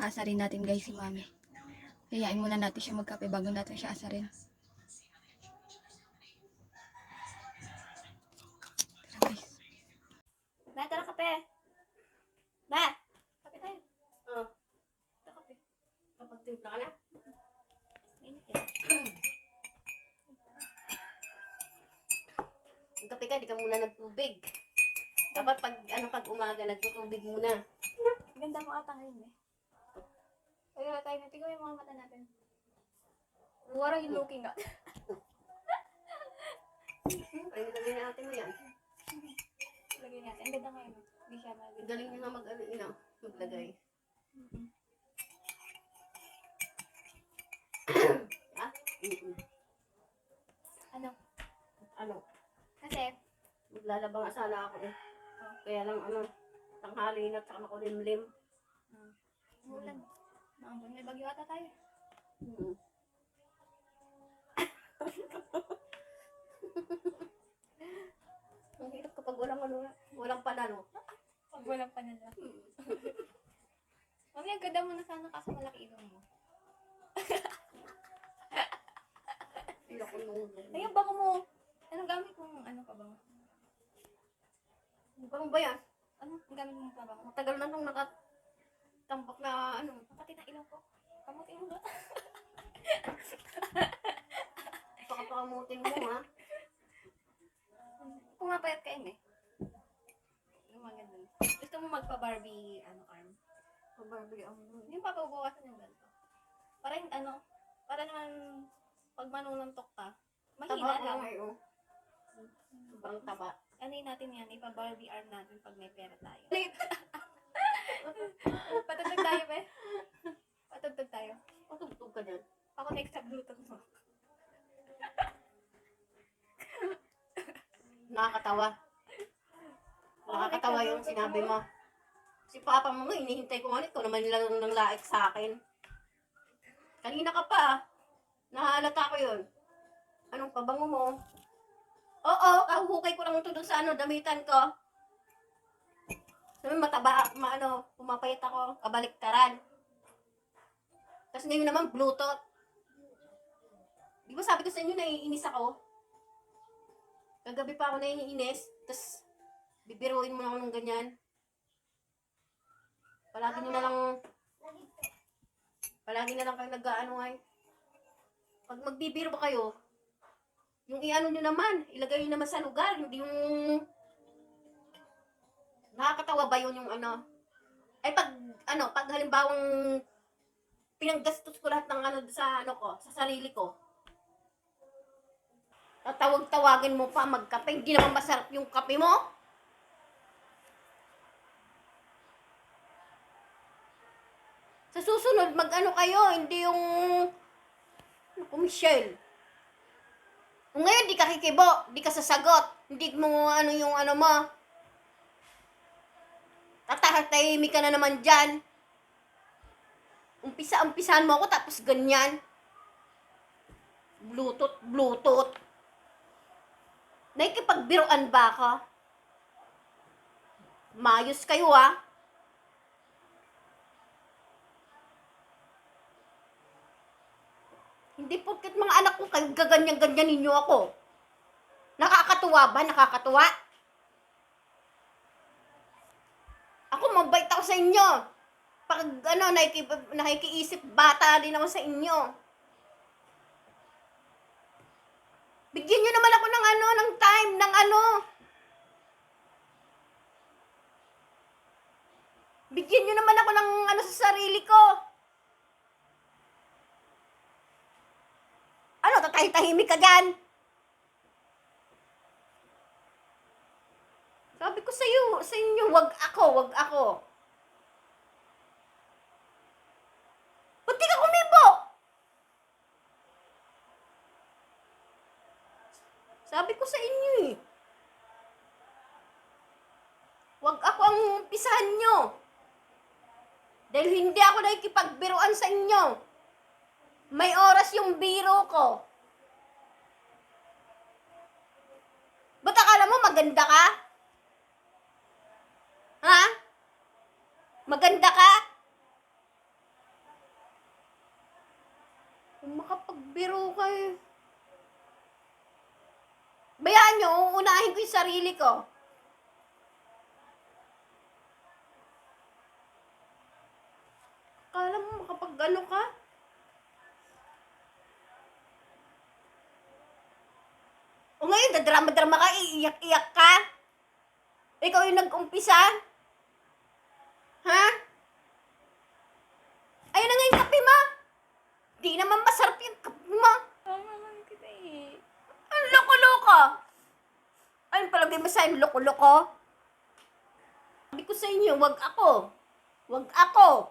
Aasarin natin guys si mami. Hayain muna natin siya magkape bago natin siya asarin. Tara guys. Na, tara kape. Na, kape tayo. Oh, Tara kape. kapag timpla ka na. Init yan. Ang kape ka, di ka muna nagtubig. Dapat pag umaga, nagtutubig muna. Ganda mo ata ngayon eh. Kaya tayo na, tingnan mo yung mga mata natin. What are you looking at? Ay, nilagay na natin mo yan. Lagay natin. Ang ganda ngayon. Hindi siya maganda. Galing nyo nga maglagay. Ah? Ano? Ano? Kasi, Maglalaba nga sana ako eh. Kaya lang tanghali na at saka makulimlim. ulan. May bagyo ata tayo. Ang hirap kapag walang panalo. Pag walang panala. Mami, ang ganda mo na sana kaso malaki ilong mo. Ay, ang bango mo. Anong gamit mong ka bango? Bang ba yan? Ano? Ang gamit mong pabango? Matagal na nung nakatambak na Pati na ilong ko. Kamot ilong ba? pakapamutin mo ha. Pumapayat ka yun eh. Yung maganda. Gusto mo magpa-Barbie, arm? Pabarbie ang Yung papabukasan yung ganito. Para yung para naman pag manununtok ka, mahina taba lang. nga eh oh. Sobrang taba. Ano natin yan, ipa-Barbie arm natin pag may pera tayo. Patugtog tayo, be. Patugtog tayo. Patugtog ka dyan. Ako next sa Bluetooth mo. Nakakatawa. Nakakatawa yung sinabi mo. Si Papa mo nga, inihintay ko nga ito naman lang ng laik sa akin. Kanina ka pa. Nahalata ko yun. Anong pabango mo? Oo, kahuhukay ko lang ito dun sa damitan ko. Sabi mataba, pumapayat ako, kabaliktaran. Tapos ngayon naman, Bluetooth. Di ba sabi ko sa inyo, naiinis ako? Kagabi pa ako naiinis, tapos bibiruin mo na ako ng ganyan. Palagi na lang kayo nag-ano ay. Pag magbibiro ba kayo, yung iano nyo naman, ilagay nyo naman sa lugar, hindi yung nakakatawa ba yun yung ay pag halimbawang pinanggastos ko lahat ng sa sa sarili ko. Tatawag-tawagin mo pa magkape, hindi naman masarap yung kape mo. Sa susunod, kayo, hindi yung Michelle. Kung ngayon, di ka kikibo, di ka sasagot, hindi mo yung mo. Tatahimik ka na naman dyan. Umpisahan mo ako, tapos ganyan. Bluetooth. Nakikipagbiruan ba ka? Mayos kayo ha. Hindi porket mga anak ko kayo gaganyan-ganyan ninyo ako. Nakakatuwa ba? Nakakatuwa? Ako mabait ako sa inyo. Pag nakikiisip, bata din ako sa inyo. Bigyan nyo naman ako ng time, Bigyan nyo naman ako ng sa sarili ko. Tatahimik ka dyan? Sabi ko sa inyo, wag ako. Ba't di ka kumibo? Sabi ko sa inyo eh. Wag ako ang umpisahan nyo. Dahil hindi ako nakikipagbiruan sa inyo. May oras yung biro ko. Ba't akala mo maganda ka? Ha? Maganda ka? Makapagbiro kayo. Bayaan nyo, uunahin ko yung sarili ko. Akala mo makapag-ano ka? O ngayon, dadrama-drama ka, iiyak-iyak ka? Ikaw yung nag-umpisa? Ha? Ayun na nga yung kape mo. Di naman masarap yung kape mo. Tama naman kita eh. Ang loko-loko. Ayun palagay mo sa'yo, loko-loko. Sabi ko sa inyo, wag ako. Wag ako.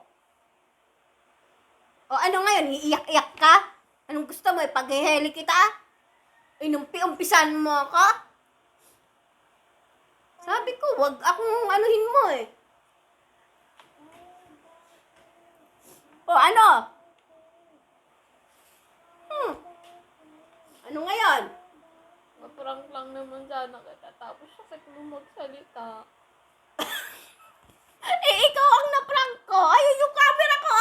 O ano ngayon, iiyak-iyak ka? Anong gusto mo, ipaghiheli kita? Inumpi-umpisan mo ako? Sabi ko, wag akong anuhin mo eh. O ano? Ano ngayon? Maprank lang naman sana kita. Tapos sakit mo magsalita. Eh, ikaw ang na-prank ko. Ayun yung camera ko.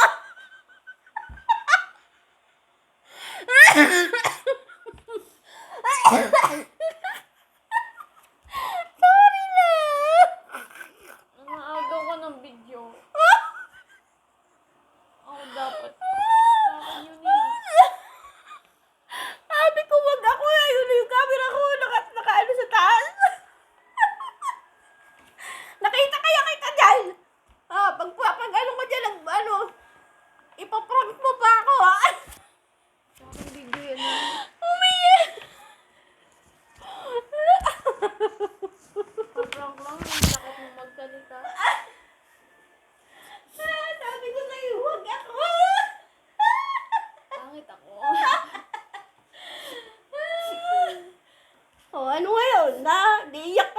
Sorry na. Nangaagaw ko ng video. Ako dapat. Sa akin yun eh. Sabi ko, wag ako. Ayun yung camera ko. Naka-ano sa taas. Nakita kaya kita dyan. Pag ano ko dyan, ipaprank mo pa ako, ha? Sa akin video yan eh. Umiyak. Maprank lang. Ang sakit mo magsalita. Sabi ko sa'yo, wag ako. Pangit ako. Ano ngayon? Iiyak